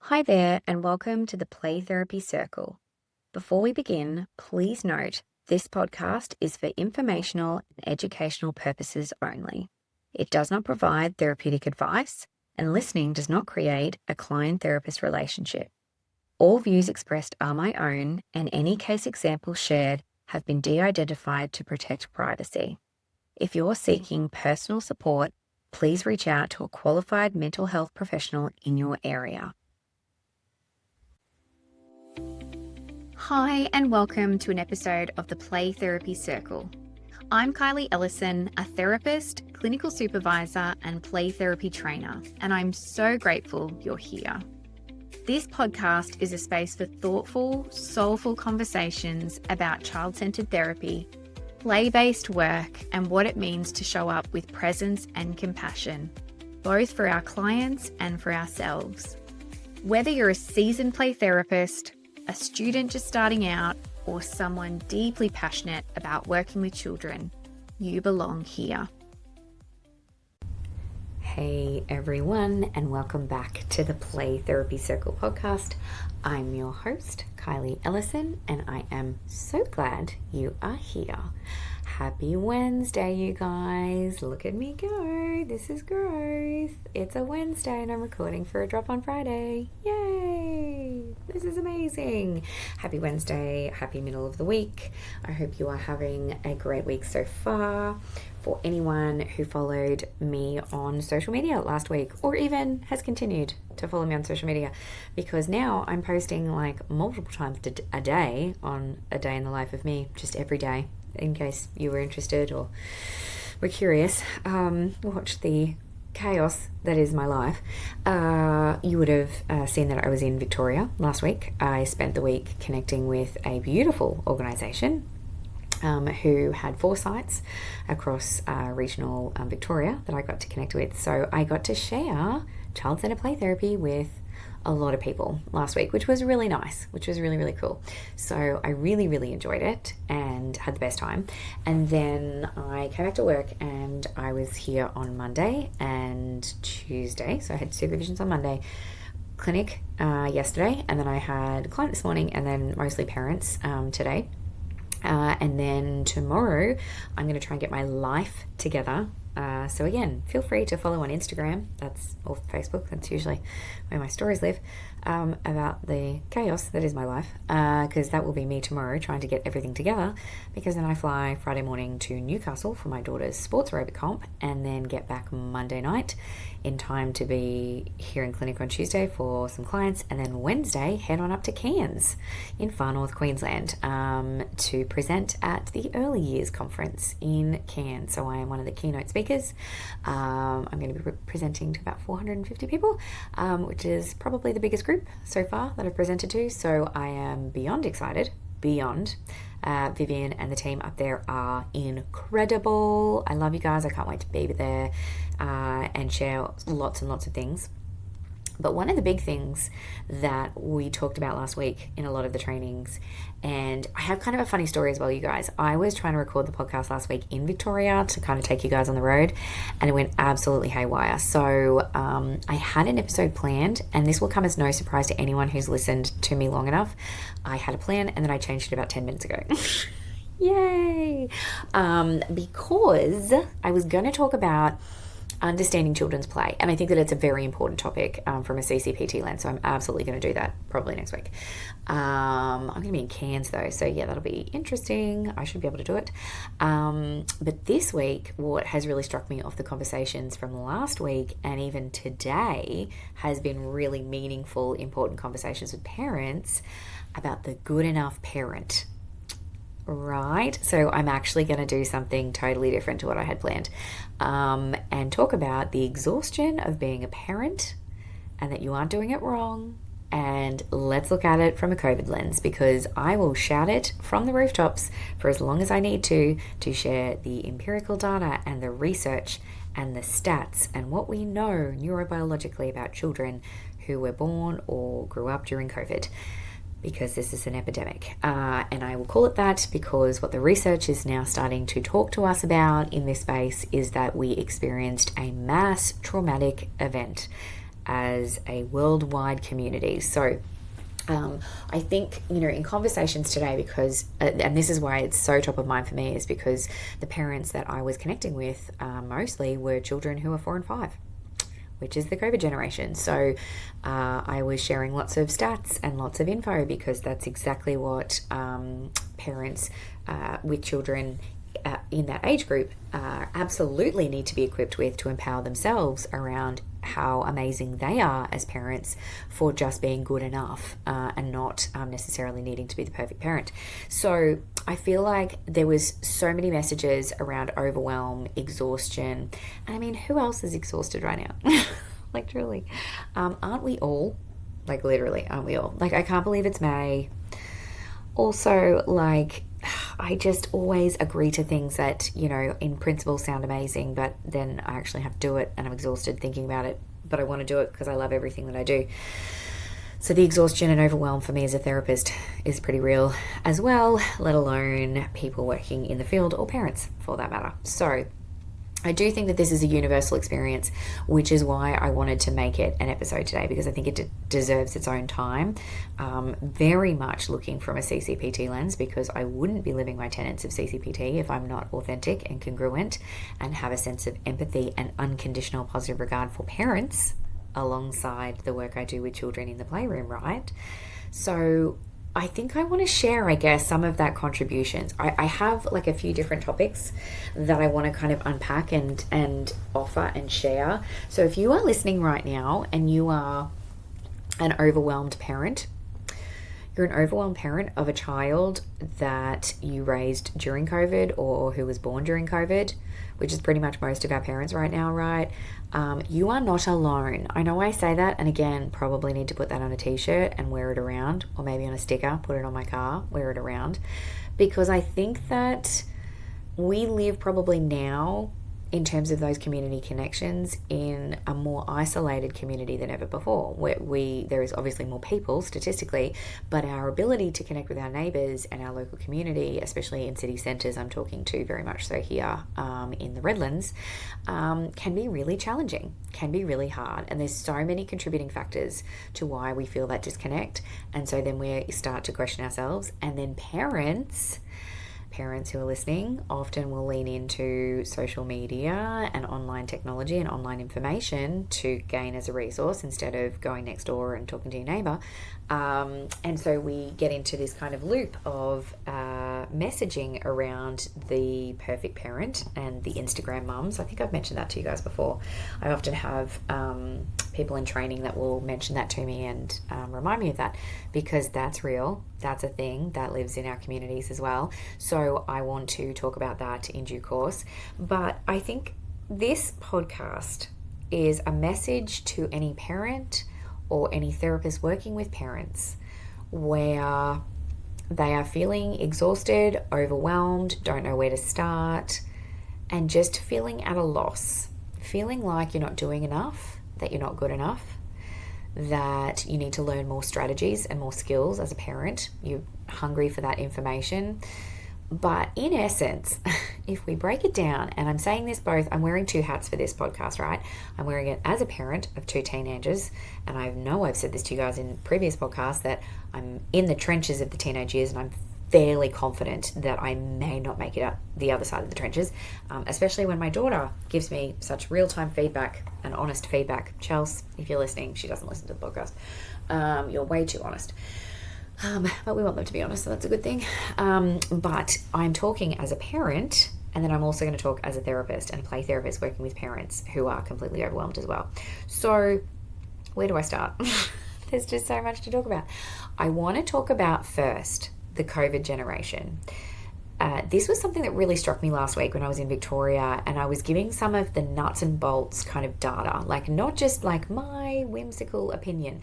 Hi there, and welcome to the Play Therapy Circle. Before we begin, please note this podcast is for informational and educational purposes only. It does not provide therapeutic advice, and listening does not create a client-therapist relationship. All views expressed are my own, and any case examples shared have been de-identified to protect privacy. If you're seeking personal support, please reach out to a qualified mental health professional in your area. Hi, and welcome to an episode of the Play Therapy Circle. I'm Kylie Ellison, a therapist, clinical supervisor, and play therapy trainer, and I'm so grateful you're here. This podcast is a space for thoughtful, soulful conversations about child-centered therapy, play-based work, and what it means to show up with presence and compassion, both for our clients and for ourselves. Whether you're a seasoned play therapist, a student just starting out, or someone deeply passionate about working with children, you belong here. Hey everyone, and welcome back to the Play Therapy Circle podcast. I'm your host, Kylie Ellison, and I am so glad you are here. Happy Wednesday, you guys. Look at me go. This is growth. It's a Wednesday and I'm recording for a drop on Friday. Yay! This is amazing. Happy Wednesday. Happy middle of the week. I hope you are having a great week so far. For anyone who followed me on social media last week, or even has continued to follow me on social media, because now I'm posting like multiple times a day on a day in the life of me, just every day, in case you were interested or were curious. Watch the chaos that is my life. You would have seen that I was in Victoria last week. I spent the week connecting with a beautiful organisation who had 4 sites across regional Victoria that I got to connect with. So I got to share child-centered play therapy with a lot of people last week, which was really nice, which was really, really cool. So I really, really enjoyed it and had the best time. And then I came back to work and I was here on Monday and Tuesday. So I had supervisions on Monday, clinic yesterday, and then I had a client this morning, and then mostly parents today. And then tomorrow, I'm going to try and get my life together. So again, feel free to follow on Instagram, or Facebook, that's usually where my stories live, about the chaos that is my life, because that will be me tomorrow trying to get everything together, because then I fly Friday morning to Newcastle for my daughter's sports aerobic comp, and then get back Monday night in time to be here in clinic on Tuesday for some clients, and then Wednesday head on up to Cairns in far north Queensland to present at the Early Years Conference in Cairns. So I am one of the keynote speakers. I'm going to be presenting to about 450 people, which is probably the biggest group so far that I've presented to. So I am beyond excited, beyond. Vivian and the team up there are incredible. I love you guys. I can't wait to be there and share lots and lots of things. But one of the big things that we talked about last week in a lot of the trainings, and I have kind of a funny story as well, you guys. I was trying to record the podcast last week in Victoria to kind of take you guys on the road, and it went absolutely haywire. So I had an episode planned, and this will come as no surprise to anyone who's listened to me long enough. I had a plan, and then I changed it about 10 minutes ago. Yay! Because I was going to talk about understanding children's play, and I think that it's a very important topic from a CCPT lens, so I'm absolutely going to do that probably next week. I'm going to be in Cairns though, so yeah, that'll be interesting. I should be able to do it. But this week, what has really struck me off the conversations from last week and even today has been really meaningful, important conversations with parents about the good enough parent. Right, so I'm actually going to do something totally different to what I had planned, and talk about the exhaustion of being a parent and that you aren't doing it wrong. And let's look at it from a COVID lens, because I will shout it from the rooftops for as long as I need to share the empirical data and the research and the stats and what we know neurobiologically about children who were born or grew up during COVID, because this is an epidemic. And I will call it that because what the research is now starting to talk to us about in this space is that we experienced a mass traumatic event as a worldwide community. So I think, in conversations today, because, and this is why it's so top of mind for me, is because the parents that I was connecting with mostly were children who are 4 and 5, which is the COVID generation. So I was sharing lots of stats and lots of info because that's exactly what parents with children in that age group absolutely need to be equipped with to empower themselves around how amazing they are as parents for just being good enough and not necessarily needing to be the perfect parent. So I feel like there was so many messages around overwhelm, exhaustion. And I mean, who else is exhausted right now? Like, truly. Aren't we all? Like, literally, aren't we all? Like, I can't believe it's May. Also, like, I just always agree to things that, in principle sound amazing, but then I actually have to do it and I'm exhausted thinking about it, but I want to do it because I love everything that I do. So the exhaustion and overwhelm for me as a therapist is pretty real as well, let alone people working in the field or parents for that matter. So I do think that this is a universal experience, which is why I wanted to make it an episode today, because I think it deserves its own time. Very much looking from a CCPT lens, because I wouldn't be living my tenets of CCPT if I'm not authentic and congruent and have a sense of empathy and unconditional positive regard for parents alongside the work I do with children in the playroom, right? So I think I want to share, I guess, some of that contributions. I have like a few different topics that I want to kind of unpack and offer and share. So if you are listening right now and you are an overwhelmed parent, you're an overwhelmed parent of a child that you raised during COVID or who was born during COVID, which is pretty much most of our parents right now, right? You are not alone. I know I say that, and again, probably need to put that on a t-shirt and wear it around, or maybe on a sticker, put it on my car, wear it around, because I think that we live probably now, in terms of those community connections, in a more isolated community than ever before, where there is obviously more people statistically, but our ability to connect with our neighbours and our local community, especially in city centres, I'm talking to very much so here in the Redlands, can be really challenging, can be really hard. And there's so many contributing factors to why we feel that disconnect. And so then we start to question ourselves, and then parents who are listening often will lean into social media and online technology and online information to gain as a resource instead of going next door and talking to your neighbour. And so we get into this kind of loop of messaging around the perfect parent and the Instagram mums. I think I've mentioned that to you guys before. I often have people in training that will mention that to me and remind me of that, because that's real. That's a thing that lives in our communities as well. So I want to talk about that in due course. But I think this podcast is a message to any parent or any therapist working with parents where they are feeling exhausted, overwhelmed, don't know where to start, and just feeling at a loss, feeling like you're not doing enough, that you're not good enough, that you need to learn more strategies and more skills as a parent. You're hungry for that information. But in essence, if we break it down, and I'm saying this both, I'm wearing two hats for this podcast, right? I'm wearing it as a parent of two teenagers, and I know I've said this to you guys in previous podcasts that I'm in the trenches of the teenage years, and I'm fairly confident that I may not make it up the other side of the trenches, especially when my daughter gives me such real-time feedback and honest feedback. Chels, if you're listening, she doesn't listen to the podcast. You're way too honest. But we want them to be honest, so that's a good thing. But I'm talking as a parent, and then I'm also going to talk as a therapist and a play therapist working with parents who are completely overwhelmed as well. So where do I start? There's just so much to talk about. I want to talk about first the COVID generation. This was something that really struck me last week when I was in Victoria, and I was giving some of the nuts and bolts kind of data, like not just like my whimsical opinion.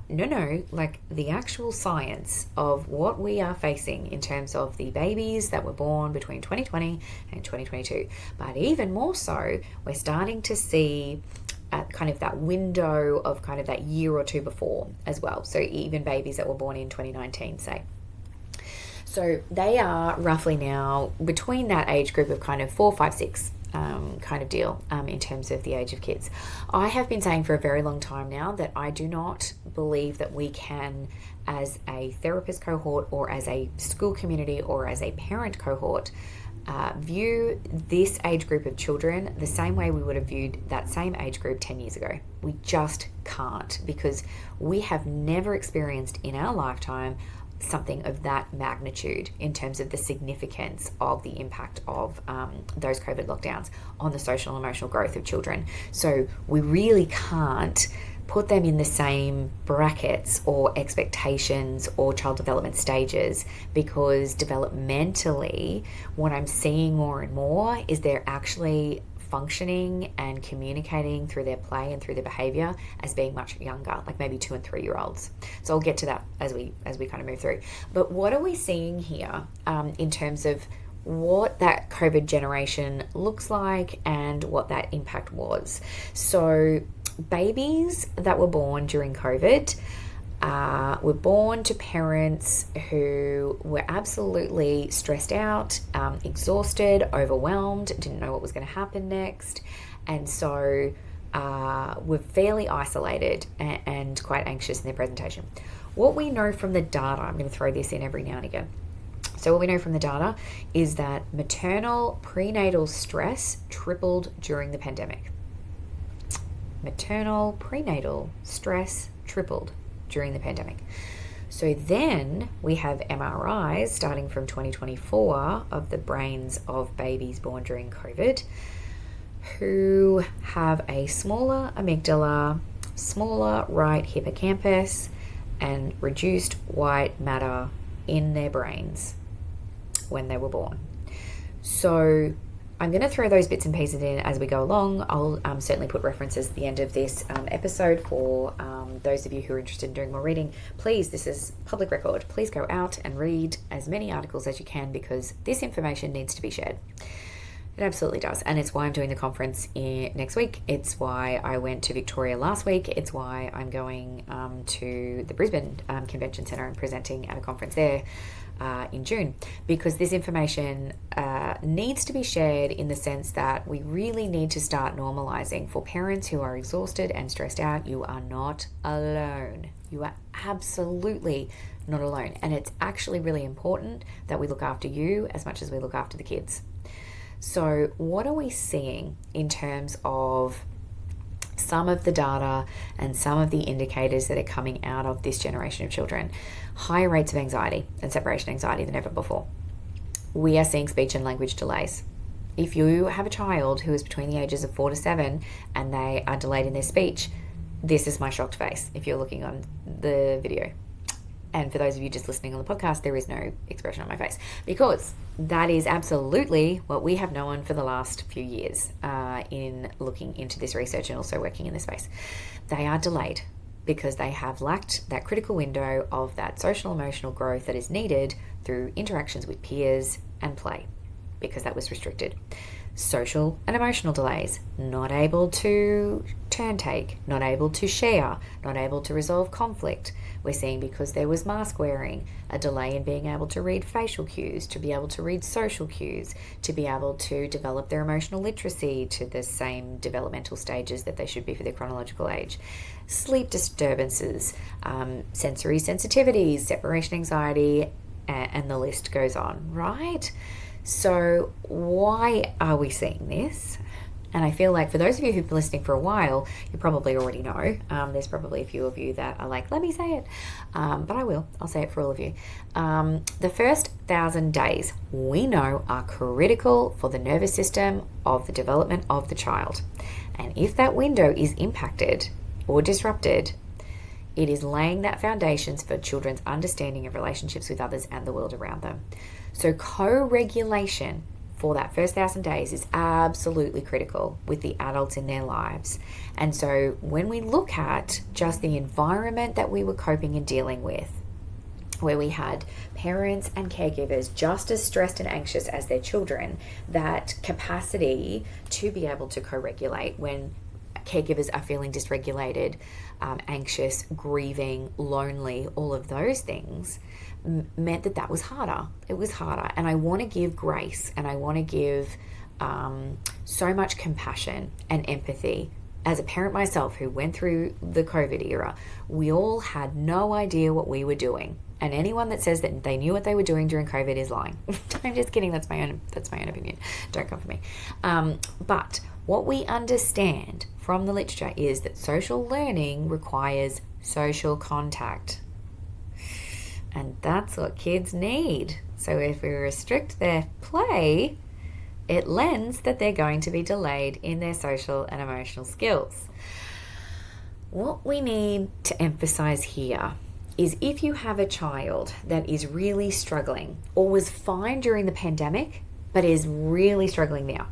No, like the actual science of what we are facing in terms of the babies that were born between 2020 and 2022. But even more so, we're starting to see kind of that window of kind of that year or two before as well. So even babies that were born in 2019, say. So they are roughly now between that age group of kind of 4, 5, 6 kind of deal in terms of the age of kids. I have been saying for a very long time now that I do not believe that we can, as a therapist cohort or as a school community or as a parent cohort, view this age group of children the same way we would have viewed that same age group 10 years ago. We just can't, because we have never experienced in our lifetime something of that magnitude in terms of the significance of the impact of those COVID lockdowns on the social and emotional growth of children. So we really can't put them in the same brackets or expectations or child development stages, because developmentally, what I'm seeing more and more is they're actually functioning and communicating through their play and through their behaviour as being much younger, like maybe 2 and 3 year olds. So I'll get to that as we kind of move through. But what are we seeing here in terms of what that COVID generation looks like and what that impact was? So babies that were born during COVID were born to parents who were absolutely stressed out, exhausted, overwhelmed, didn't know what was going to happen next, and so were fairly isolated and quite anxious in their presentation. What we know from the data, I'm going to throw this in every now and again. So what we know from the data is that maternal prenatal stress tripled during the pandemic. Maternal prenatal stress tripled during the pandemic. So then we have MRIs starting from 2024 of the brains of babies born during COVID who have a smaller amygdala, smaller right hippocampus, and reduced white matter in their brains when they were born. So I'm going to throw those bits and pieces in as we go along. I'll certainly put references at the end of this episode for those of you who are interested in doing more reading. Please, this is public record. Please go out and read as many articles as you can, because this information needs to be shared. It absolutely does. And it's why I'm doing the conference next week. It's why I went to Victoria last week. It's why I'm going to the Brisbane Convention Centre and presenting at a conference there in June, because this information needs to be shared in the sense that we really need to start normalizing. For parents who are exhausted and stressed out, you are not alone. You are absolutely not alone. And it's actually really important that we look after you as much as we look after the kids. So what are we seeing in terms of some of the data and some of the indicators that are coming out of this generation of children? Higher rates of anxiety and separation anxiety than ever before. We are seeing speech and language delays. If you have a child who is between the ages of 4 to 7 and they are delayed in their speech, this is my shocked face if you're looking on the video. And for those of you just listening on the podcast, there is no expression on my face, because that is absolutely what we have known for the last few years in looking into this research and also working in this space. They are delayed because they have lacked that critical window of that social emotional growth that is needed through interactions with peers and play, because that was restricted. Social and emotional delays, not able to turn take, not able to share, not able to resolve conflict. We're seeing, because there was mask wearing, a delay in being able to read facial cues, to be able to read social cues, to be able to develop their emotional literacy to the same developmental stages that they should be for their chronological age. Sleep disturbances, sensory sensitivities, separation anxiety, and the list goes on, right? So why are we seeing this? And I feel like for those of you who've been listening for a while, you probably already know. There's probably a few of you that are like, let me say it. But I'll say it for all of you. The first 1,000 days we know are critical for the nervous system of the development of the child. And if that window is impacted or disrupted, it is laying that foundations for children's understanding of relationships with others and the world around them. So co-regulation for that first 1,000 days is absolutely critical with the adults in their lives. And so when we look at just the environment that we were coping and dealing with, where we had parents and caregivers just as stressed and anxious as their children, that capacity to be able to co-regulate when caregivers are feeling dysregulated, anxious, grieving, lonely, all of those things, meant that was harder. It was harder. And I want to give grace and I want to give so much compassion and empathy. As a parent myself who went through the COVID era, we all had no idea what we were doing. And anyone that says that they knew what they were doing during COVID is lying. I'm just kidding. That's my own opinion. Don't come for me. But what we understand from the literature is that social learning requires social contact. And that's what kids need. So if we restrict their play, it lends that they're going to be delayed in their social and emotional skills. What we need to emphasize here is if you have a child that is really struggling or was fine during the pandemic, but is really struggling now,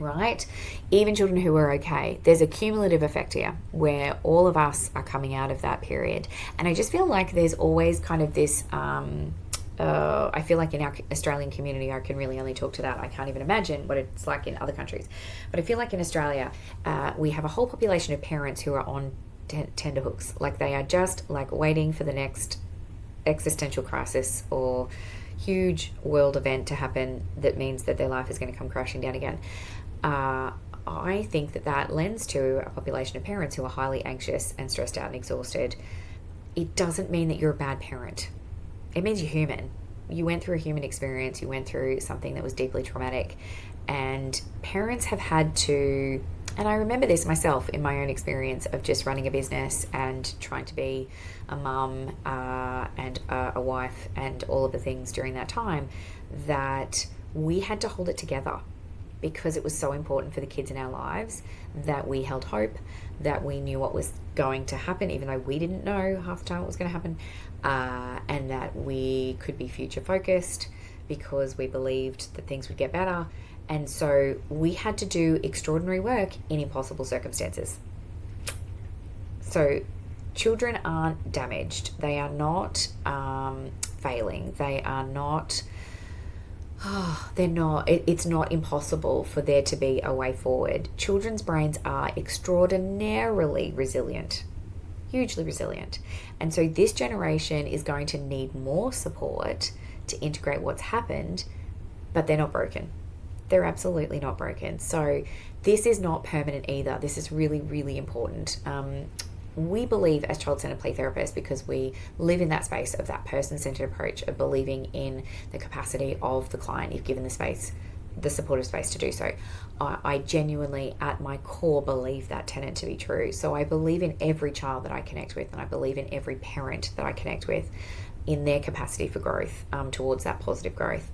right? Even children who are okay, there's a cumulative effect here where all of us are coming out of that period. And I just feel like there's always kind of this, I feel like in our Australian community, I can really only talk to that. I can't even imagine what it's like in other countries. But I feel like in Australia, we have a whole population of parents who are on tenterhooks. Like they are just like waiting for the next existential crisis or huge world event to happen that means that their life is going to come crashing down again. I think that lends to a population of parents who are highly anxious and stressed out and exhausted. It doesn't mean that you're a bad parent. It means you're human. You went through a human experience. You went through something that was deeply traumatic. And parents have had to, and I remember this myself in my own experience of just running a business and trying to be a mum and a wife and all of the things during that time, that we had to hold it together because it was so important for the kids in our lives that we held hope, that we knew what was going to happen, even though we didn't know half the time what was going to happen, and that we could be future focused because we believed that things would get better. And so we had to do extraordinary work in impossible circumstances. So children aren't damaged. They are not failing. They are not... it's not impossible for there to be a way forward. Children's brains are extraordinarily resilient, hugely resilient. And so this generation is going to need more support to integrate what's happened, but they're not broken. They're absolutely not broken. So this is not permanent either. This is really, really important. We believe as child-centered play therapists, because we live in that space of that person-centered approach of believing in the capacity of the client if given the space, the supportive space to do so. I genuinely, at my core, believe that tenet to be true. So I believe in every child that I connect with, and I believe in every parent that I connect with in their capacity for growth, towards that positive growth.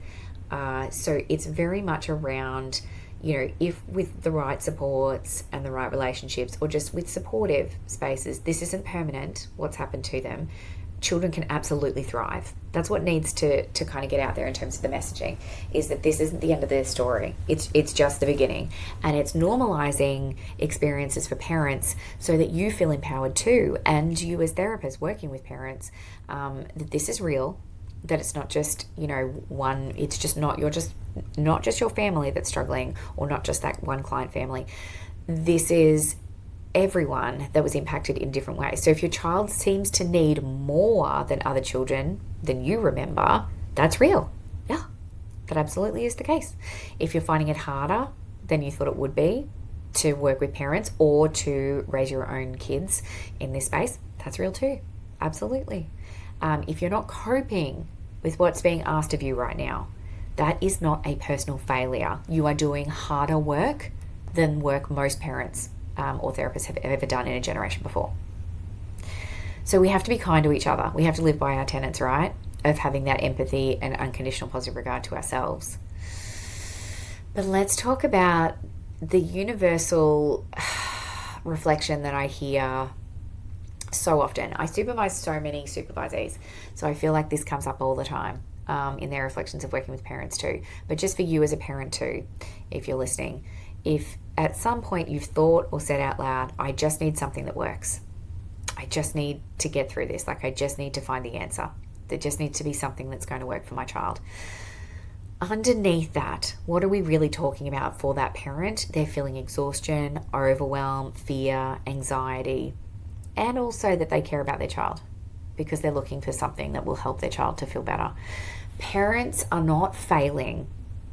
So it's very much around, if with the right supports and the right relationships, or just with supportive spaces, this isn't permanent, what's happened to them. Children can absolutely thrive. That's what needs to kind of get out there in terms of the messaging, is that this isn't the end of their story. It's just the beginning. And it's normalizing experiences for parents so that you feel empowered too, and you as therapists working with parents, that this is real, that it's not just, it's just not just your family that's struggling, or not just that one client family. This is everyone that was impacted in different ways. So if your child seems to need more than other children than you remember, that's real. Yeah, that absolutely is the case. If you're finding it harder than you thought it would be to work with parents or to raise your own kids in this space, that's real too. Absolutely. If you're not coping with what's being asked of you right now, that is not a personal failure. You are doing harder work than work most parents or therapists have ever done in a generation before. So we have to be kind to each other. We have to live by our tenets, right? Of having that empathy and unconditional positive regard to ourselves. But let's talk about the universal reflection that I hear so often. I supervise so many supervisees, so I feel like this comes up all the time in their reflections of working with parents too. But just for you as a parent too, if you're listening, if at some point you've thought or said out loud, I just need something that works. I just need to get through this. Like I just need to find the answer. There just needs to be something that's going to work for my child. Underneath that, what are we really talking about for that parent? They're feeling exhaustion, overwhelm, fear, anxiety, and also that they care about their child because they're looking for something that will help their child to feel better. Parents are not failing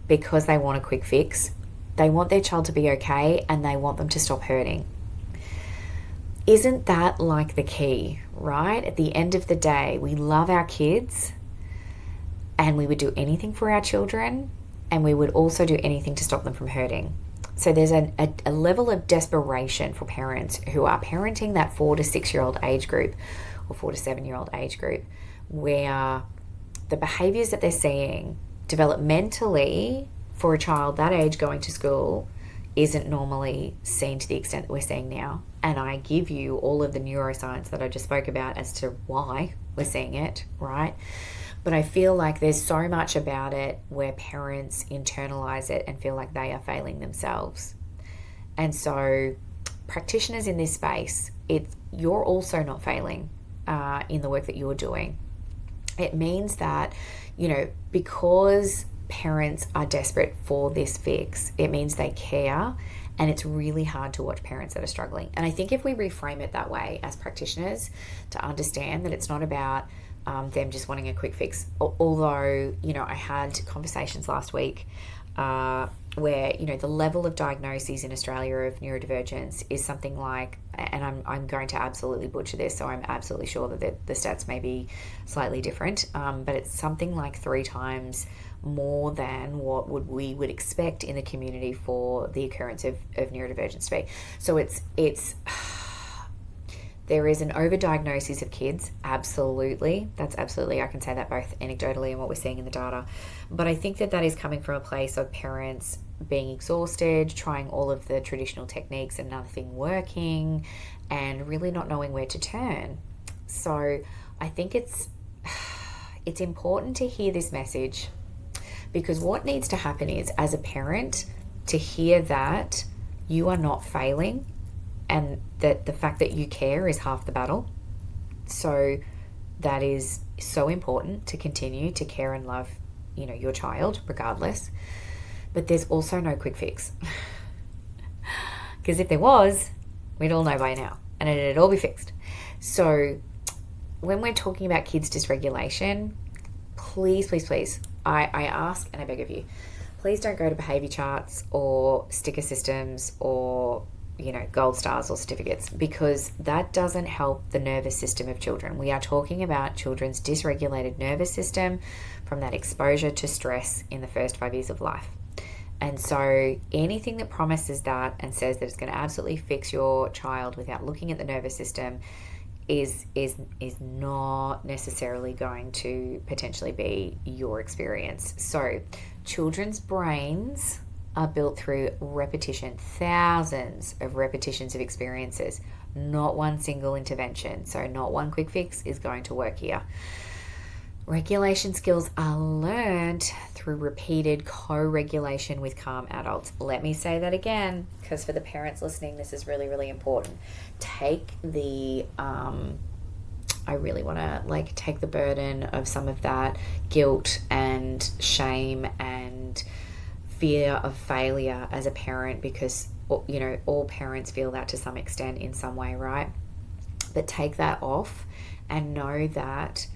because they want a quick fix. They want their child to be okay and they want them to stop hurting. Isn't that like the key, right? At the end of the day, we love our kids and we would do anything for our children, and we would also do anything to stop them from hurting. So there's a level of desperation for parents who are parenting that 4 to 6 year old age group or 4 to 7 year old age group, where the behaviours that they're seeing developmentally for a child that age going to school isn't normally seen to the extent that we're seeing now. And I give you all of the neuroscience that I just spoke about as to why we're seeing it, right? But I feel like there's so much about it where parents internalize it and feel like they are failing themselves. And so practitioners in this space, you're also not failing in the work that you're doing. It means that, because parents are desperate for this fix, it means they care, and it's really hard to watch parents that are struggling. And I think if we reframe it that way as practitioners, to understand that it's not about them just wanting a quick fix. Although, I had conversations last week where, the level of diagnoses in Australia of neurodivergence is something like, and I'm going to absolutely butcher this, so I'm absolutely sure that the stats may be slightly different, but it's something like 3 times more than what we would expect in the community for the occurrence of neurodivergence to be. So it's there is an overdiagnosis of kids, absolutely. That's absolutely, I can say that both anecdotally and what we're seeing in the data. But I think that is coming from a place of parents being exhausted, trying all of the traditional techniques and nothing working, and really not knowing where to turn. So I think it's important to hear this message, because what needs to happen is, as a parent, to hear that you are not failing, and that the fact that you care is half the battle. So that is so important, to continue to care and love, your child regardless. But there's also no quick fix. Because if there was, we'd all know by now, and it'd all be fixed. So when we're talking about kids' dysregulation, please, please, please, I ask and I beg of you, please don't go to behaviour charts or sticker systems or gold stars or certificates, because that doesn't help the nervous system of children. We are talking about children's dysregulated nervous system from that exposure to stress in the first 5 years of life. And so anything that promises that and says that it's going to absolutely fix your child without looking at the nervous system is not necessarily going to potentially be your experience. So children's brains are built through repetition, thousands of repetitions of experiences, not one single intervention. So not one quick fix is going to work here. Regulation skills are learned through repeated co-regulation with calm adults. Let me say that again, because for the parents listening, this is really, really important. Take the, I really want to take the burden of some of that guilt and shame and fear of failure as a parent, because all parents feel that to some extent in some way, right? But take that off and know that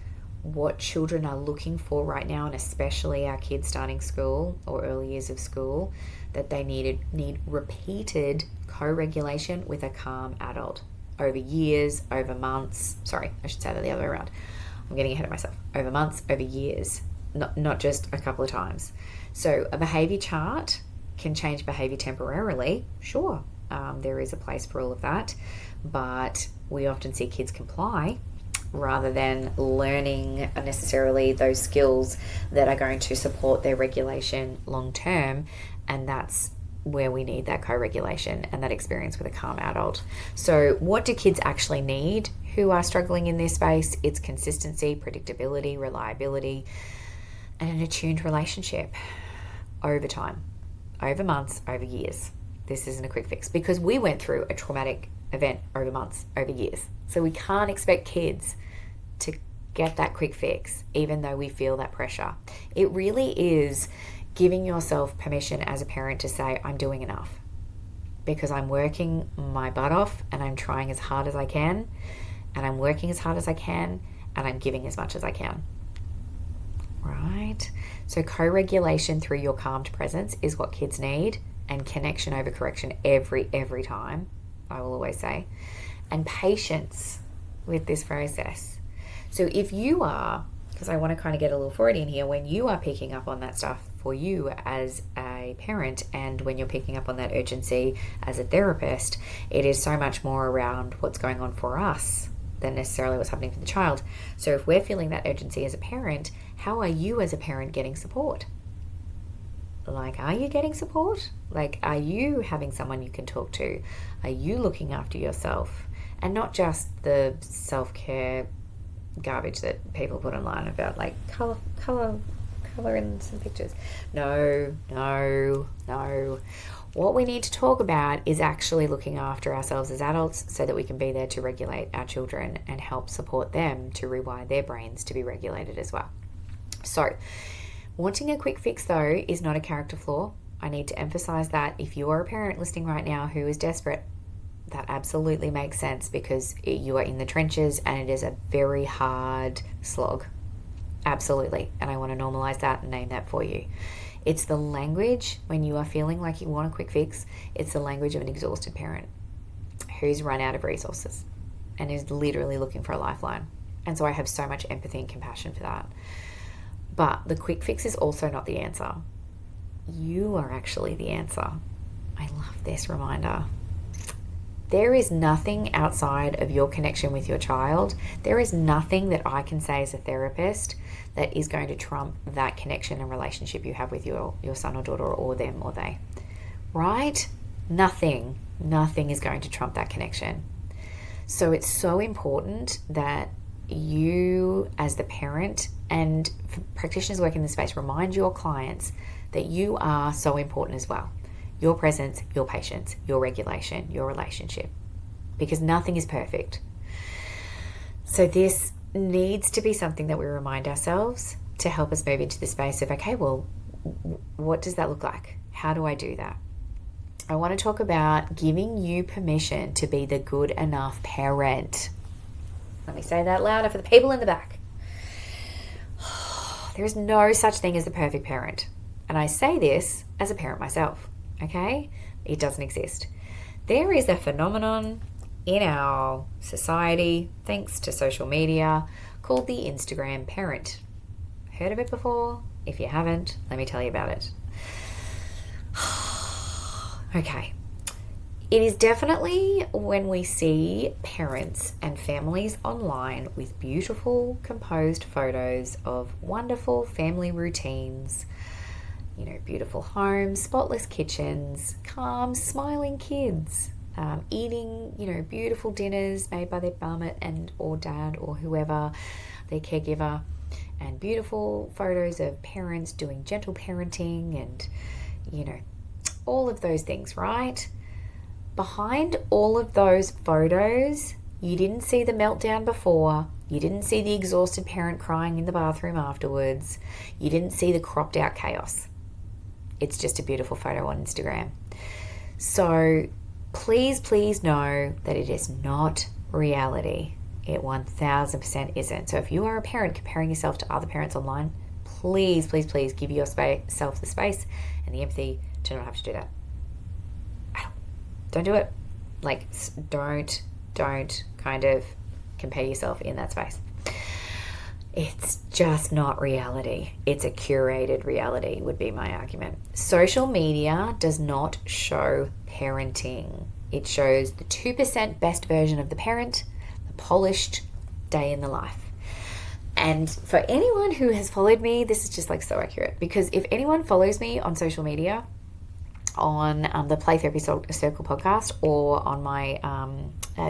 what children are looking for right now, and especially our kids starting school or early years of school, that they need repeated co-regulation with a calm adult over years, over months. Sorry, I should say that the other way around. I'm getting ahead of myself. Over months, over years, not just a couple of times. So a behaviour chart can change behaviour temporarily. Sure, there is a place for all of that, but we often see kids comply rather than learning necessarily those skills that are going to support their regulation long term, and that's where we need that co-regulation and that experience with a calm adult. So what do kids actually need who are struggling in this space? It's consistency, predictability, reliability, and an attuned relationship over time, over months, over years. This isn't a quick fix, because we went through a traumatic event over months, over years. So we can't expect kids to get that quick fix, even though we feel that pressure. It really is giving yourself permission as a parent to say, I'm doing enough, because I'm working my butt off and I'm trying as hard as I can, and I'm working as hard as I can, and I'm giving as much as I can. right? So co-regulation through your calmed presence is what kids need, and connection over correction every time, I will always say. And patience with this process. So if you are, because I want to kind of get a little Freudian here, when you are picking up on that stuff for you as a parent, and when you're picking up on that urgency as a therapist, it is so much more around what's going on for us than necessarily what's happening for the child. So if we're feeling that urgency as a parent, how are you as a parent getting support? Like, are you getting support? Like, are you having someone you can talk to? Are you looking after yourself? And not just the self-care garbage that people put online about, like, color in some pictures. No. What we need to talk about is actually looking after ourselves as adults so that we can be there to regulate our children and help support them to rewire their brains to be regulated as well. So, wanting a quick fix, though, is not a character flaw. I need to emphasize that. If you are a parent listening right now who is desperate, that absolutely makes sense, because you are in the trenches and it is a very hard slog. Absolutely. And I want to normalize that and name that for you. It's the language, when you are feeling like you want a quick fix, it's the language of an exhausted parent who's run out of resources and is literally looking for a lifeline. And so I have so much empathy and compassion for that. But the quick fix is also not the answer. You are actually the answer. I love this reminder. There is nothing outside of your connection with your child. There is nothing that I can say as a therapist that is going to trump that connection and relationship you have with your son or daughter, or them or they. Right? Nothing is going to trump that connection. So it's so important that you, as the parent, and practitioners working in the space, remind your clients that you are so important as well. Your presence, your patience, your regulation, your relationship, because nothing is perfect. So this needs to be something that we remind ourselves to help us move into the space of, okay, well, what does that look like? How do I do that? I want to talk about giving you permission to be the good enough parent. Let me say that louder for the people in the back. There is no such thing as the perfect parent. And I say this as a parent myself. Okay? It doesn't exist. There is a phenomenon in our society, thanks to social media, called the Instagram parent. Heard of it before? If you haven't, let me tell you about it. Okay. It is definitely when we see parents and families online with beautiful, composed photos of wonderful family routines, beautiful homes, spotless kitchens, calm, smiling kids, eating, beautiful dinners made by their mum and or dad or whoever, their caregiver, and beautiful photos of parents doing gentle parenting and, all of those things, right? Behind all of those photos, you didn't see the meltdown before. You didn't see the exhausted parent crying in the bathroom afterwards. You didn't see the cropped out chaos. It's just a beautiful photo on Instagram. So please know that it is not reality. It 1000% isn't. So if you are a parent comparing yourself to other parents online, please give yourself the space and the empathy to not have to do that. Don't do it. Like, don't kind of compare yourself in that space. It's just not reality. It's a curated reality, would be my argument. Social media does not show parenting. It shows the 2% best version of the parent, the polished day in the life. And for anyone who has followed me, this is just like so accurate, because if anyone follows me on social media, on the Play Therapy Circle podcast or on my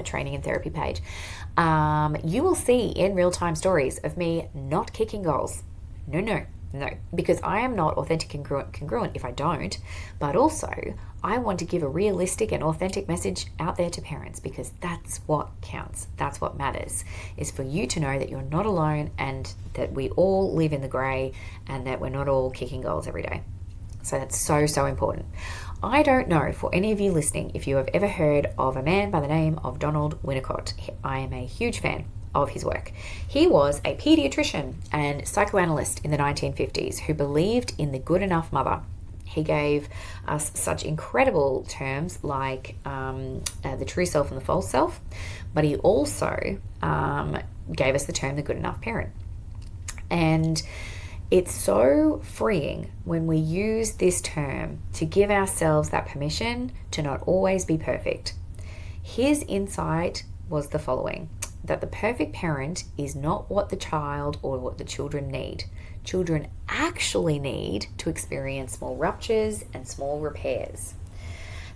training and therapy page, you will see in real-time stories of me not kicking goals. No, because I am not authentic and congruent if I don't, but also I want to give a realistic and authentic message out there to parents, because that's what counts. That's what matters, is for you to know that you're not alone and that we all live in the grey and that we're not all kicking goals every day. So that's so important. I don't know, for any of you listening, if you have ever heard of a man by the name of Donald Winnicott. I am a huge fan of his work. He was a pediatrician and psychoanalyst in the 1950s who believed in the good enough mother. He gave us such incredible terms like the true self and the false self, but he also gave us the term the good enough parent. And it's so freeing when we use this term to give ourselves that permission to not always be perfect. His insight was the following: that the perfect parent is not what the child or what the children need. Children actually need to experience small ruptures and small repairs.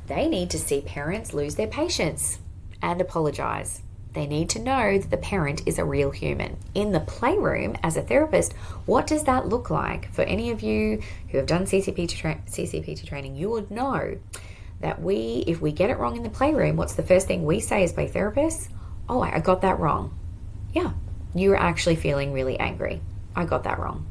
They need to see parents lose their patience and apologize. They need to know that the parent is a real human. In the playroom, as a therapist, what does that look like? For any of you who have done CCPT training, you would know that if we get it wrong in the playroom, what's the first thing we say as play therapists? Oh, I got that wrong. Yeah, you're actually feeling really angry. I got that wrong.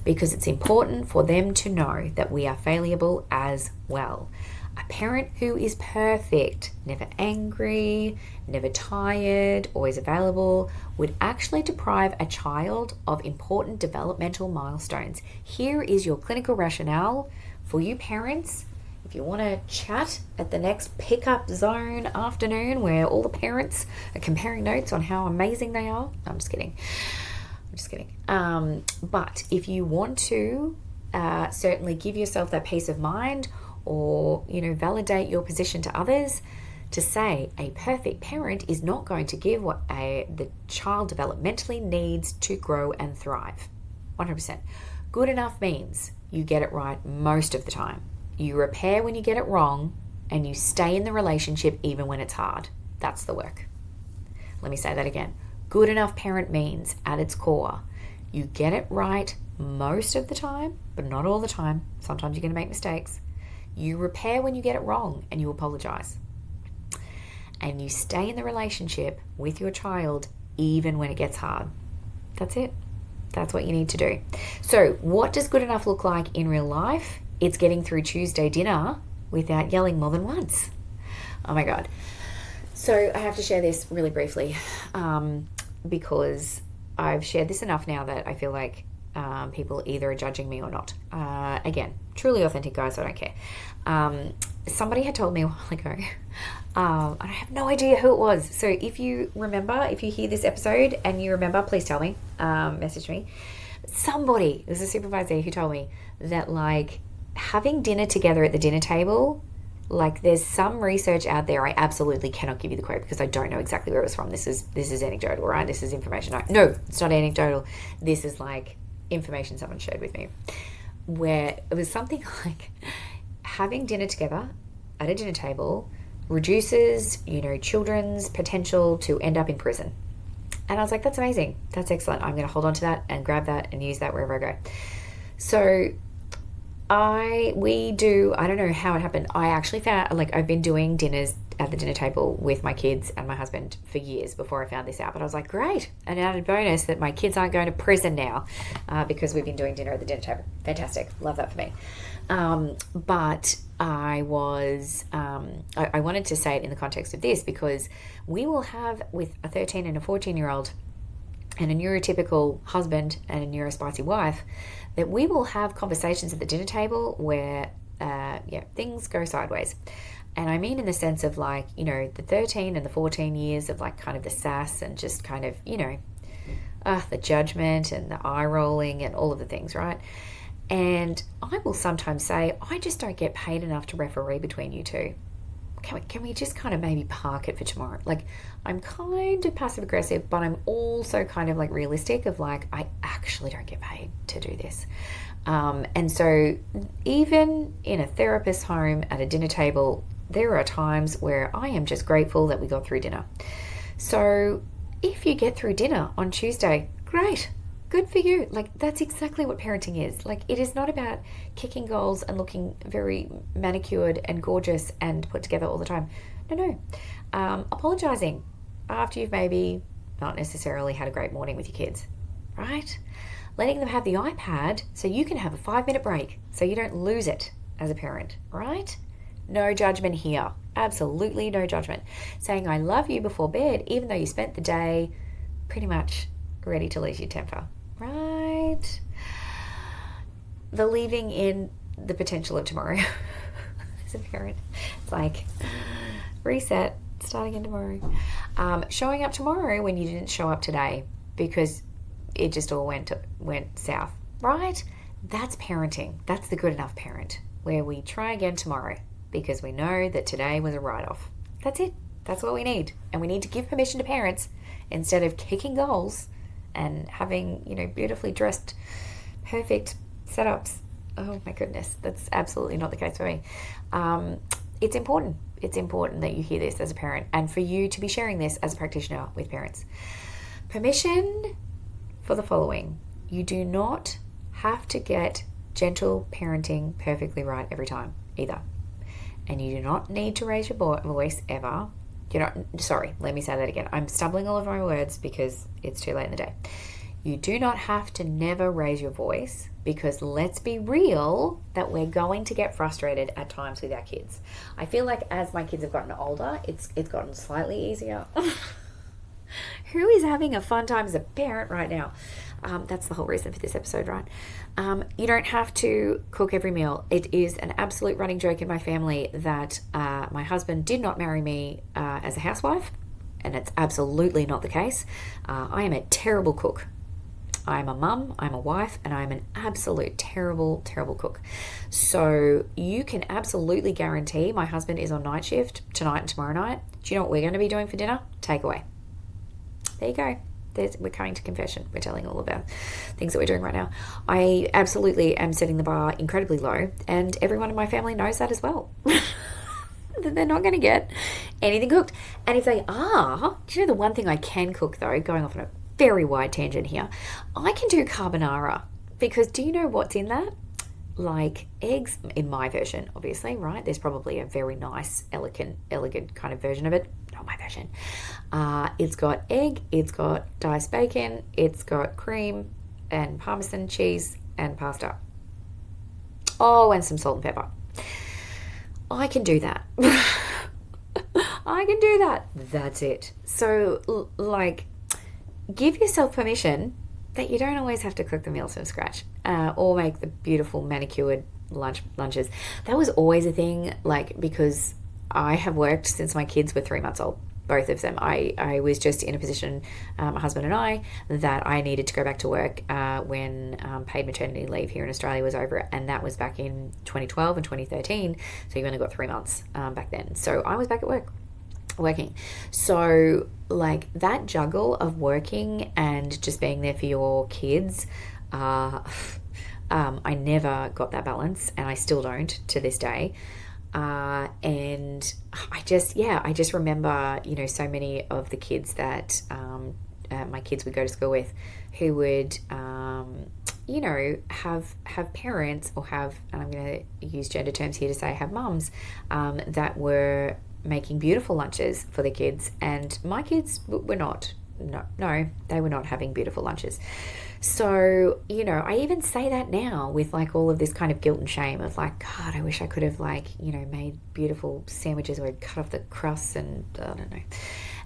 Because it's important for them to know that we are fallible as well. A parent who is perfect, never angry, never tired, always available, would actually deprive a child of important developmental milestones. Here is your clinical rationale for you parents. If you want to chat at the next pickup zone afternoon where all the parents are comparing notes on how amazing they are. I'm just kidding. But if you want to certainly give yourself that peace of mind, or validate your position to others, to say a perfect parent is not going to give what the child developmentally needs to grow and thrive. 100%. Good enough means you get it right most of the time. You repair when you get it wrong, and you stay in the relationship even when it's hard. That's the work. Let me say that again. Good enough parent means, at its core, you get it right most of the time, but not all the time. Sometimes you're going to make mistakes. You repair when you get it wrong, and you apologize. And you stay in the relationship with your child even when it gets hard. That's it. That's what you need to do. So what does good enough look like in real life? It's getting through Tuesday dinner without yelling more than once. Oh my God. So I have to share this really briefly because I've shared this enough now that I feel like people either are judging me or not. Again, truly authentic, guys, I don't care. Somebody had told me a while ago, I have no idea who it was. So if you remember, if you hear this episode and you remember, please tell me, message me. Somebody, it was a supervisor who told me that like having dinner together at the dinner table, like there's some research out there. I absolutely cannot give you the quote because I don't know exactly where it was from. This is anecdotal, right? This is information. No, it's not anecdotal. This is like information someone shared with me, where it was something like having dinner together at a dinner table reduces, children's potential to end up in prison. And I was like, that's amazing. That's excellent. I'm going to hold on to that and grab that and use that wherever I go. So I don't know how it happened. I actually found, like, I've been doing dinners at the dinner table with my kids and my husband for years before I found this out. But I was like, great. An added bonus that my kids aren't going to prison now because we've been doing dinner at the dinner table. Fantastic. Love that for me. But I wanted to say it in the context of this because we will have with a 13 and a 14-year-old and a neurotypical husband and a neurospicy wife, that we will have conversations at the dinner table where, things go sideways. And I mean in the sense of like, the 13 and the 14 years of like kind of the sass and just kind of, the judgment and the eye rolling and all of the things, right? And I will sometimes say, I just don't get paid enough to referee between you two. Can we just kind of maybe park it for tomorrow? Like, I'm kind of passive aggressive, but I'm also kind of like realistic of like, I actually don't get paid to do this. And so even in a therapist's home at a dinner table, there are times where I am just grateful that we got through dinner. So if you get through dinner on Tuesday, great. Good for you. Like, that's exactly what parenting is. Like, it is not about kicking goals and looking very manicured and gorgeous and put together all the time. No. Apologizing after you've maybe not necessarily had a great morning with your kids, right? Letting them have the iPad so you can have a 5-minute break so you don't lose it as a parent, right? No judgment here. Absolutely no judgment. Saying I love you before bed, even though you spent the day pretty much ready to lose your temper, right? The leaving in the potential of tomorrow as a parent. It's like, reset, starting again tomorrow. Showing up tomorrow when you didn't show up today because it just all went south, right? That's parenting. That's the good enough parent, where we try again tomorrow because we know that today was a write-off. That's it. That's what we need. And we need to give permission to parents instead of kicking goals and having, beautifully dressed, perfect setups. Oh my goodness, that's absolutely not the case for me. It's important. It's important that you hear this as a parent and for you to be sharing this as a practitioner with parents. Permission for the following. You do not have to get gentle parenting perfectly right every time either. And you do not need to raise your voice ever. Let me say that again. I'm stumbling all over my words because it's too late in the day. You do not have to never raise your voice, because let's be real that we're going to get frustrated at times with our kids. I feel like as my kids have gotten older, it's gotten slightly easier. Who is having a fun time as a parent right now? That's the whole reason for this episode, right? You don't have to cook every meal. It is an absolute running joke in my family that my husband did not marry me as a housewife, and it's absolutely not the case. I am a terrible cook. I'm a mum, I'm a wife, and I'm an absolute terrible, terrible cook. So you can absolutely guarantee my husband is on night shift tonight and tomorrow night. Do you know what we're going to be doing for dinner? Takeaway. There you go. We're coming to confession. We're telling all about things that we're doing right now. I absolutely am setting the bar incredibly low, and everyone in my family knows that as well. That they're not going to get anything cooked. And if they are, do you know the one thing I can cook though, going off on a very wide tangent here, I can do carbonara, because do you know what's in that? Like eggs, in my version, obviously, right? There's probably a very nice, elegant kind of version of it. Not my version. It's got egg, it's got diced bacon, it's got cream and Parmesan cheese and pasta. Oh, and some salt and pepper. I can do that. I can do that. That's it. So, give yourself permission that you don't always have to cook the meals from scratch or make the beautiful manicured lunches. That was always a thing, because I have worked since my kids were 3 months old, both of them. I was just in a position, my husband and I, that I needed to go back to work when paid maternity leave here in Australia was over, and that was back in 2012 and 2013, so you only got 3 months back then. So I was back at work. Working. So that juggle of working and just being there for your kids, I never got that balance, and I still don't to this day. And I just remember, so many of the kids that my kids would go to school with who would, have parents or have, and I'm going to use gender terms here to say have mums, that were making beautiful lunches for the kids, and my kids were not. No, they were not having beautiful lunches. So, I even say that now with all of this kind of guilt and shame of God, I wish I could have made beautiful sandwiches or I'd cut off the crusts and I don't know.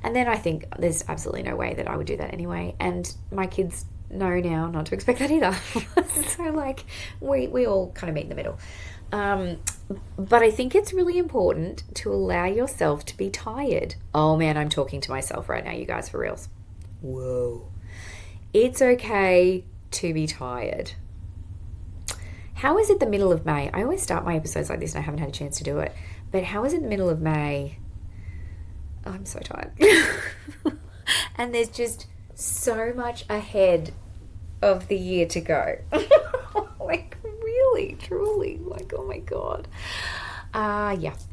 And then I think there's absolutely no way that I would do that anyway. And my kids know now not to expect that either. So we all kind of meet in the middle. But I think it's really important to allow yourself to be tired. Oh man, I'm talking to myself right now, you guys, for reals. Whoa. It's okay to be tired. How is it the middle of May? I always start my episodes like this and I haven't had a chance to do it. But how is it the middle of May? Oh, I'm so tired. And there's just so much ahead of the year to go. Really, truly, oh my God.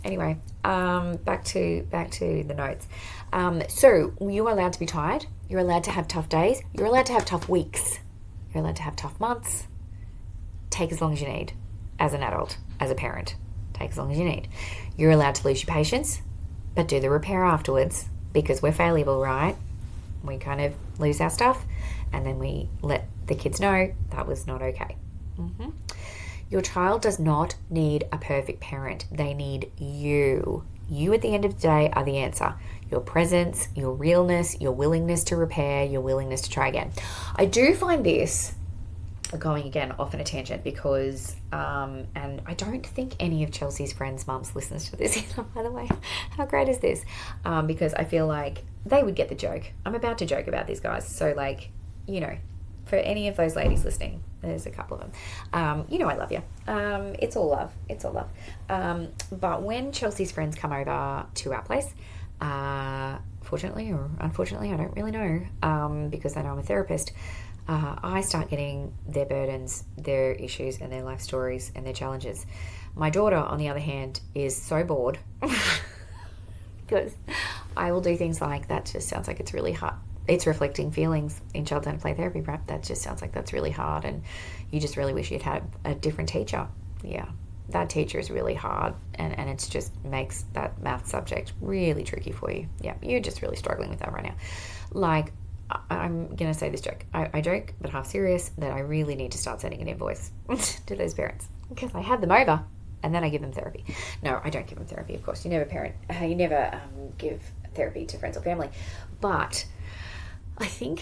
Anyway, back to the notes. So you're allowed to be tired. You're allowed to have tough days. You're allowed to have tough weeks. You're allowed to have tough months. Take as long as you need as an adult, as a parent. Take as long as you need. You're allowed to lose your patience, but do the repair afterwards, because we're fallible, right? We kind of lose our stuff and then we let the kids know that was not okay. Your child does not need a perfect parent. They need you. You at the end of the day are the answer. Your presence, your realness, your willingness to repair, your willingness to try again. I do find this, going again off on a tangent, because and I don't think any of Chelsea's friends' mums listens to this either, by the way. How great is this? Because I feel like they would get the joke. I'm about to joke about these guys, so like, you know, for any of those ladies listening, there's a couple of them. You know, I love you. It's all love. It's all love. But when Chelsea's friends come over to our place, fortunately or unfortunately, I don't really know, because I know I'm a therapist, I start getting their burdens, their issues, and their life stories and their challenges. My daughter, on the other hand, is so bored because I will do things like, that just sounds like it's really hard. It's reflecting feelings in child-centered play therapy, right? That just sounds like that's really hard, and you just really wish you'd had a different teacher. Yeah, that teacher is really hard, and it just makes that math subject really tricky for you. Yeah, you're just really struggling with that right now. Like, I'm going to say this joke. I joke, but half serious, that I really need to start sending an invoice to those parents, because I have them over and then I give them therapy. No, I don't give them therapy, of course. You never give therapy to friends or family. But I think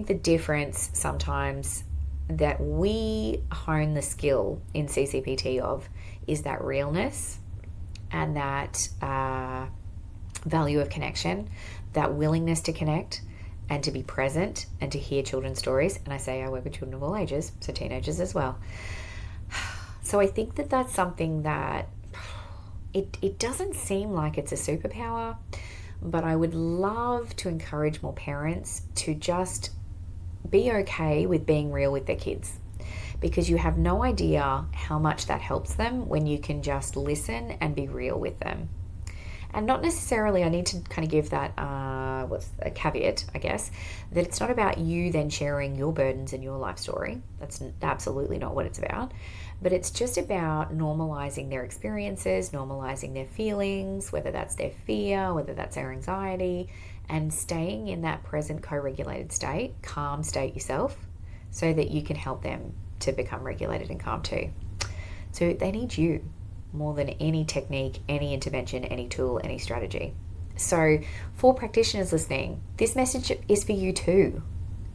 the difference sometimes that we hone the skill in CCPT of is that realness and that value of connection, that willingness to connect and to be present and to hear children's stories. And I say I work with children of all ages, so teenagers as well. So I think that that's something that it doesn't seem like it's a superpower, but I would love to encourage more parents to just be okay with being real with their kids, because you have no idea how much that helps them when you can just listen and be real with them. And not necessarily, I need to kind of give that, what's a caveat, I guess, that it's not about you then sharing your burdens and your life story. That's absolutely not what it's about. But it's just about normalizing their experiences, normalizing their feelings, whether that's their fear, whether that's their anxiety, and staying in that present co-regulated state, calm state yourself, so that you can help them to become regulated and calm too. So they need you more than any technique, any intervention, any tool, any strategy. So for practitioners listening, this message is for you too.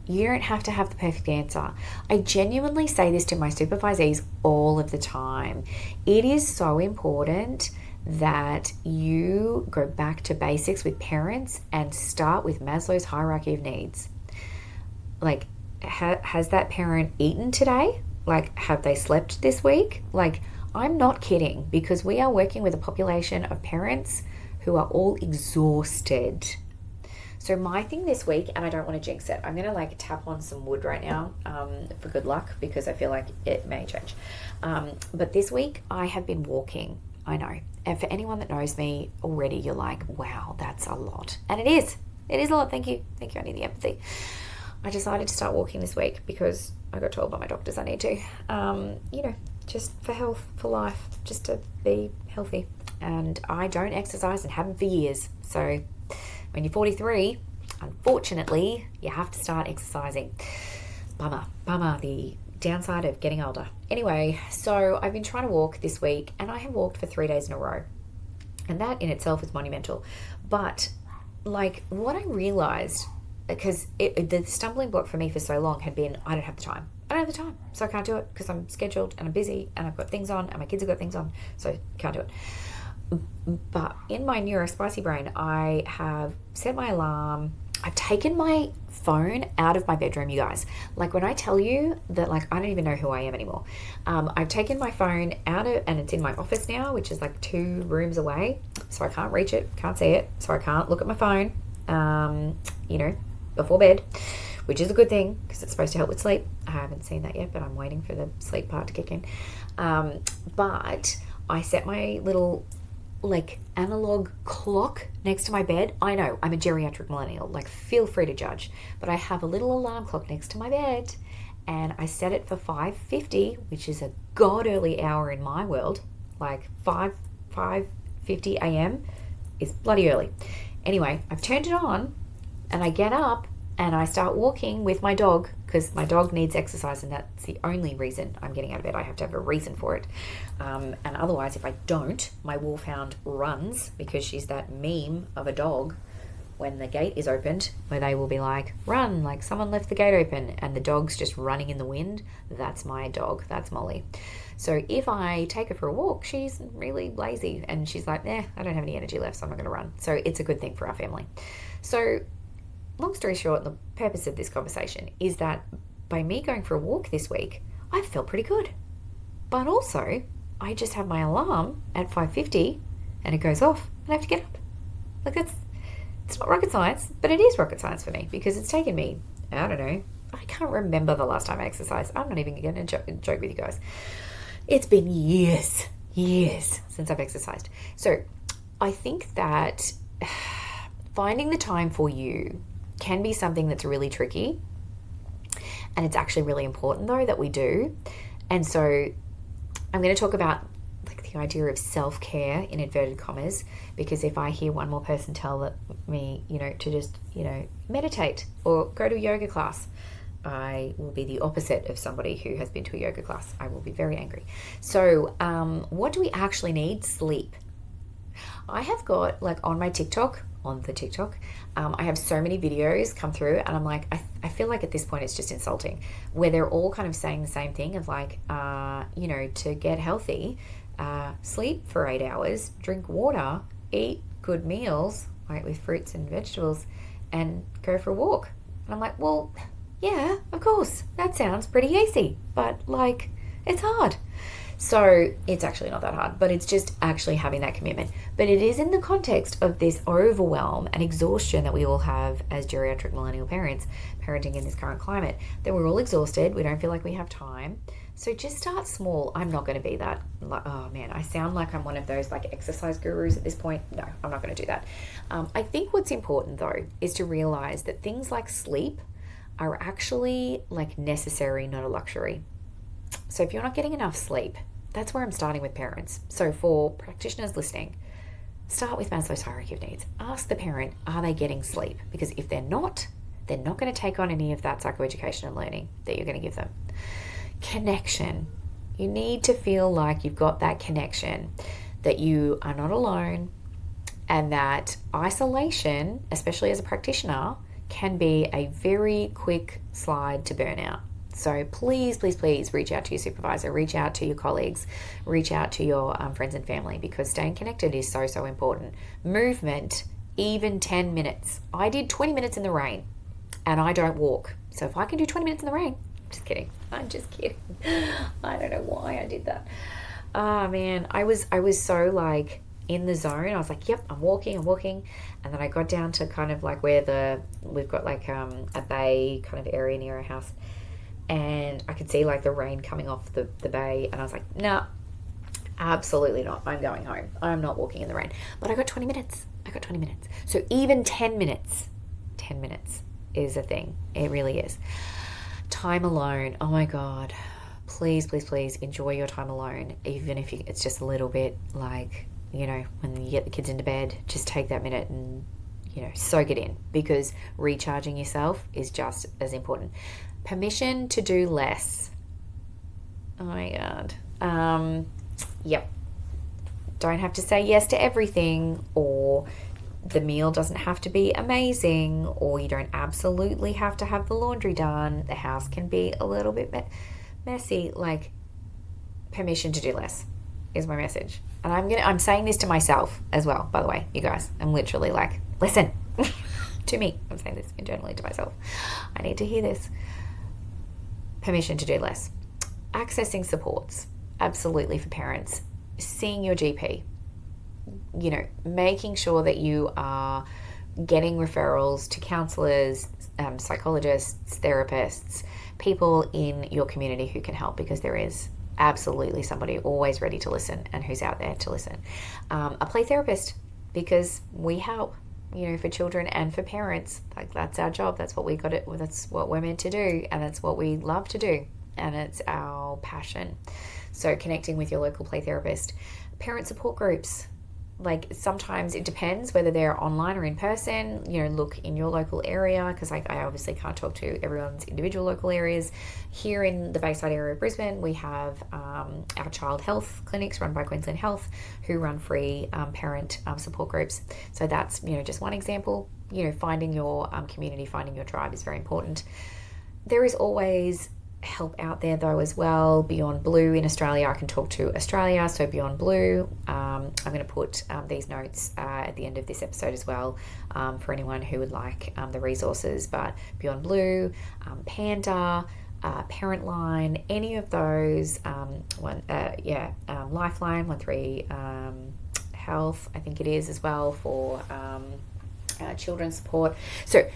You don't have to have the perfect answer. I genuinely say this to my supervisees all of the time. It is so important that you go back to basics with parents and start with Maslow's hierarchy of needs. Like, has that parent eaten today? Like, have they slept this week? Like, I'm not kidding, because we are working with a population of parents who are all exhausted. So my thing this week, and I don't want to jinx it, I'm going to like tap on some wood right now for good luck, because I feel like it may change. But this week I have been walking. I know. And for anyone that knows me already, you're like, wow, that's a lot. And it is. It is a lot. Thank you. Thank you. I need the empathy. I decided to start walking this week because I got told by my doctors I need to. Just for health, for life, just to be healthy. And I don't exercise and haven't for years. So when you're 43, unfortunately, you have to start exercising. Bummer, the downside of getting older. Anyway, so I've been trying to walk this week, and I have walked for 3 days in a row. And that in itself is monumental. But like what I realized, because the stumbling block for me for so long had been, I don't have the time. So I can't do it because I'm scheduled and I'm busy and I've got things on and my kids have got things on, so can't do it. But in my neurospicy brain, I have set my alarm. I've taken my phone out of my bedroom, you guys. Like when I tell you that, like, I don't even know who I am anymore. I've taken my phone out of, and it's in my office now, which is like 2 rooms away. So I can't reach it, can't see it. So I can't look at my phone, before bed, which is a good thing because it's supposed to help with sleep. I haven't seen that yet, but I'm waiting for the sleep part to kick in. But I set my little like analog clock next to my bed. I know I'm a geriatric millennial, like feel free to judge, but I have a little alarm clock next to my bed, and I set it for 5:50, which is a god early hour in my world. Like 5:50 a.m. is bloody early. Anyway, I've turned it on and I get up and I start walking with my dog, because my dog needs exercise, and that's the only reason I'm getting out of bed. I have to have a reason for it. And otherwise, if I don't, my wolfhound runs, because she's that meme of a dog when the gate is opened, where they will be like, run, like someone left the gate open, and the dog's just running in the wind. That's my dog. That's Molly. So if I take her for a walk, she's really lazy, and she's like, I don't have any energy left, so I'm not going to run. So it's a good thing for our family. So long story short, the purpose of this conversation is that by me going for a walk this week, I felt pretty good. But also, I just have my alarm at 5:50 and it goes off and I have to get up. Like, it's not rocket science, but it is rocket science for me, because it's taken me, I don't know, I can't remember the last time I exercised. I'm not even going to joke with you guys. It's been years since I've exercised. So I think that finding the time for you can be something that's really tricky. And it's actually really important, though, that we do. And so I'm going to talk about like the idea of self-care in inverted commas, because if I hear one more person tell me, to just, meditate or go to a yoga class, I will be the opposite of somebody who has been to a yoga class. I will be very angry. So what do we actually need? Sleep. I have got, like, on the TikTok, I have so many videos come through, and I'm like, I feel like at this point it's just insulting, where they're all kind of saying the same thing of like, to get healthy, sleep for 8 hours, drink water, eat good meals, like with fruits and vegetables, and go for a walk. And I'm like, well, yeah, of course, that sounds pretty easy, but like, it's hard. So it's actually not that hard, but it's just actually having that commitment. But it is in the context of this overwhelm and exhaustion that we all have as geriatric millennial parents, parenting in this current climate, that we're all exhausted. We don't feel like we have time. So just start small. I'm not going to be that, like, oh man, I sound like I'm one of those like exercise gurus at this point. No, I'm not going to do that. I think what's important though is to realize that things like sleep are actually like necessary, not a luxury. So if you're not getting enough sleep, that's where I'm starting with parents. So for practitioners listening, start with Maslow's hierarchy of needs. Ask the parent, are they getting sleep? Because if they're not going to take on any of that psychoeducation and learning that you're going to give them. Connection. You need to feel like you've got that connection, that you are not alone, and that isolation, especially as a practitioner, can be a very quick slide to burnout. So please reach out to your supervisor, reach out to your colleagues, reach out to your friends and family, because staying connected is so, so important. Movement, even 10 minutes. I did 20 minutes in the rain and I don't walk. So if I can do 20 minutes in the rain, I'm just kidding. I don't know why I did that. Oh man, I was so like in the zone. I was like, yep, I'm walking. And then I got down to kind of like where we've got like a bay kind of area near our house. And I could see like the rain coming off the bay. And I was like, nah, absolutely not. I'm going home. I'm not walking in the rain. But I got 20 minutes. So even 10 minutes is a thing. It really is. Time alone. Oh my God. Please enjoy your time alone. Even if it's just a little bit, like, when you get the kids into bed, just take that minute and, soak it in, because recharging yourself is just as important. Permission to do less. Oh my God. Yep. Don't have to say yes to everything, or the meal doesn't have to be amazing, or you don't absolutely have to have the laundry done. The house can be a little bit messy. Like, permission to do less is my message. And I'm saying this to myself as well, by the way, you guys. I'm literally like, listen to me. I'm saying this internally to myself. I need to hear this. Permission to do less. Accessing supports, absolutely, for parents. Seeing your GP, making sure that you are getting referrals to counsellors, psychologists, therapists, people in your community who can help, because there is absolutely somebody always ready to listen and who's out there to listen. A play therapist, because we help, for children and for parents. Like, that's our job. That's what that's what we're meant to do, and that's what we love to do, and it's our passion. So connecting with your local play therapist. Parent support groups. like sometimes it depends whether they're online or in person. Look in your local area, because I obviously can't talk to everyone's individual local areas. Here in the Bayside area of Brisbane, we have our child health clinics run by Queensland Health, who run free parent support groups. So that's just one example. Finding your community, finding your tribe is very important. There is always help out there though as well. Beyond Blue in Australia, I can talk to Australia, so Beyond Blue. I'm going to put these notes at the end of this episode as well, for anyone who would like the resources. But Beyond Blue, Panda, Parent Line, any of those, Lifeline, 13 Health, I think it is as well, for children's support. So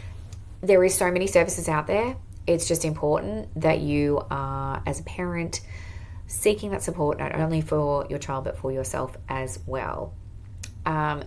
there is so many services out there. It's just important that you are, as a parent, seeking that support not only for your child but for yourself as well.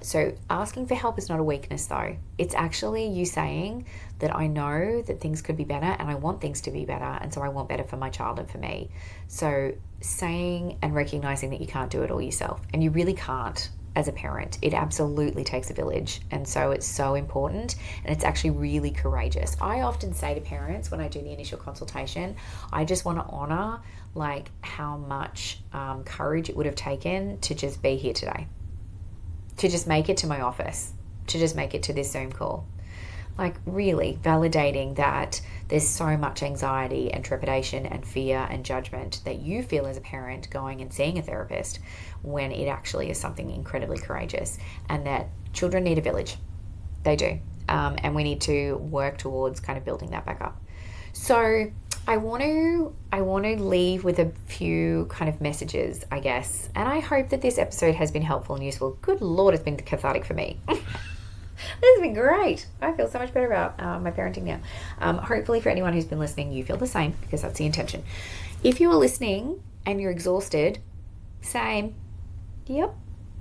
So asking for help is not a weakness though. It's actually you saying that I know that things could be better and I want things to be better, and so I want better for my child and for me. So saying and recognizing that you can't do it all yourself, and you really can't. As a parent, it absolutely takes a village, and so it's so important, and it's actually really courageous. I often say to parents when I do the initial consultation, I just want to honor like how much courage it would have taken to just be here today, to just make it to my office, to just make it to this Zoom call. Like really validating that there's so much anxiety and trepidation and fear and judgment that you feel as a parent going and seeing a therapist, when it actually is something incredibly courageous, and that children need a village. They do. And we need to work towards kind of building that back up. So I want to leave with a few kind of messages, I guess. And I hope that this episode has been helpful and useful. Good Lord, it's been cathartic for me. This has been great. I feel so much better about my parenting now. Hopefully for anyone who's been listening, you feel the same, because that's the intention. If you are listening and you're exhausted, same. Yep,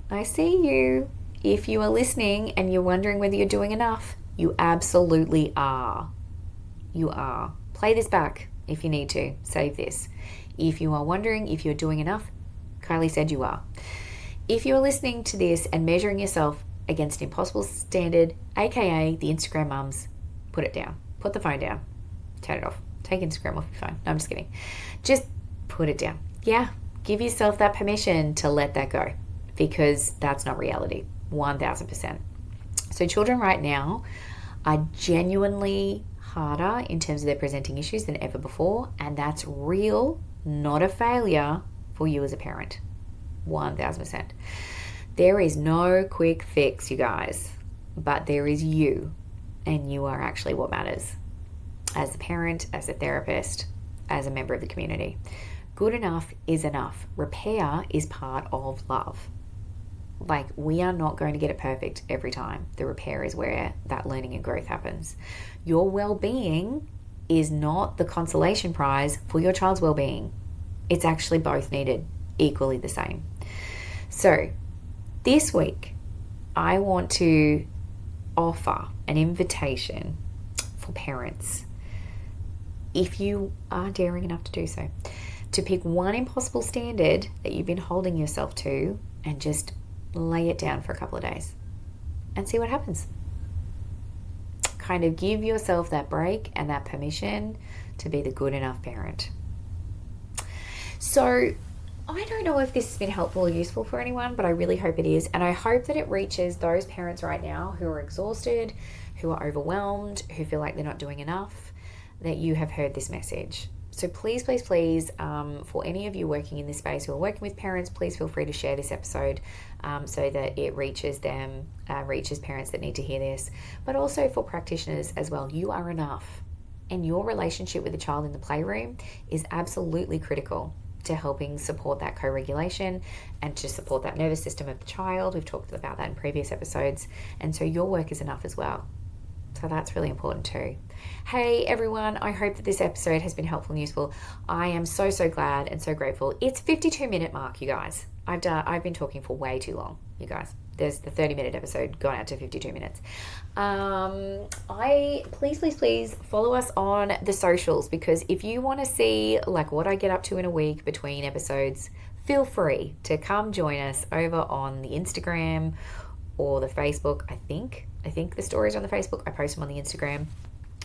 I see you. If you are listening and you're wondering whether you're doing enough, you absolutely are. You are. Play this back if you need to. Save this. If you are wondering if you're doing enough, Kylie said you are. If you're listening to this and measuring yourself against impossible standard, aka the Instagram mums, put it down. Put the phone down. Turn it off. Take Instagram off your phone. No, I'm just kidding. Just put it down. Yeah, give yourself that permission to let that go, because that's not reality. 1000%. So children right now are genuinely harder in terms of their presenting issues than ever before, and that's real, not a failure for you as a parent. 1000%. There is no quick fix, you guys, but there is you, and you are actually what matters. As a parent, as a therapist, as a member of the community. Good enough is enough. Repair is part of love. Like, we are not going to get it perfect every time. The repair is where that learning and growth happens. Your well-being is not the consolation prize for your child's well-being. It's actually both needed, equally the same. So, this week, I want to offer an invitation for parents, if you are daring enough to do so, to pick one impossible standard that you've been holding yourself to and just lay it down for a couple of days and see what happens. Kind of give yourself that break and that permission to be the good enough parent. So, I don't know if this has been helpful or useful for anyone, but I really hope it is. And I hope that it reaches those parents right now who are exhausted, who are overwhelmed, who feel like they're not doing enough, that you have heard this message. So please, please, please, for any of you working in this space who are working with parents, please feel free to share this episode so that it reaches them, reaches parents that need to hear this. But also for practitioners as well, you are enough. And your relationship with the child in the playroom is absolutely critical to helping support that co-regulation and to support that nervous system of the child. We've talked about that in previous episodes. And so your work is enough as well. So that's really important too. Hey everyone, I hope that this episode has been helpful and useful. I am so glad and so grateful. It's 52-minute mark, you guys. I've been talking for way too long, you guys. There's the 30-minute episode gone out to 52 minutes. Please follow us on the socials, because if you want to see like what I get up to in a week between episodes, feel free to come join us over on the Instagram or the Facebook. I think the stories on the Facebook, I post them on the Instagram.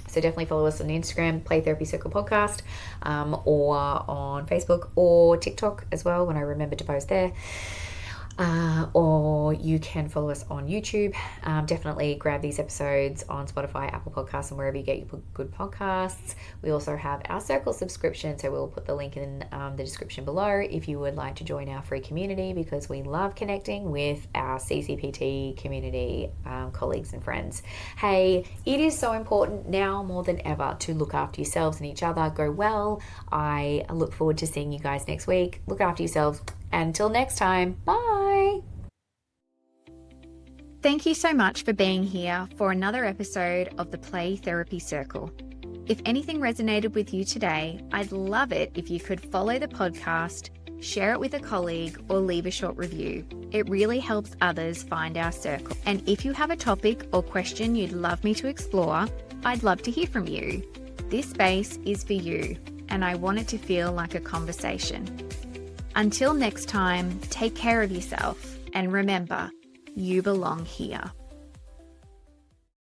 So definitely follow us on the Instagram, Play Therapy Circle Podcast, or on Facebook or TikTok as well when I remember to post there. Or you can follow us on YouTube. Definitely grab these episodes on Spotify, Apple Podcasts, and wherever you get your good podcasts. We also have our Circle subscription, so we'll put the link in the description below if you would like to join our free community, because we love connecting with our CCPT community colleagues and friends. Hey, it is so important now more than ever to look after yourselves and each other. Go well. I look forward to seeing you guys next week. Look after yourselves. Until next time, bye. Thank you so much for being here for another episode of the Play Therapy Circle. If anything resonated with you today, I'd love it if you could follow the podcast, share it with a colleague, or leave a short review. It really helps others find our circle. And if you have a topic or question you'd love me to explore, I'd love to hear from you. This space is for you, and I want it to feel like a conversation. Until next time, take care of yourself and remember, you belong here.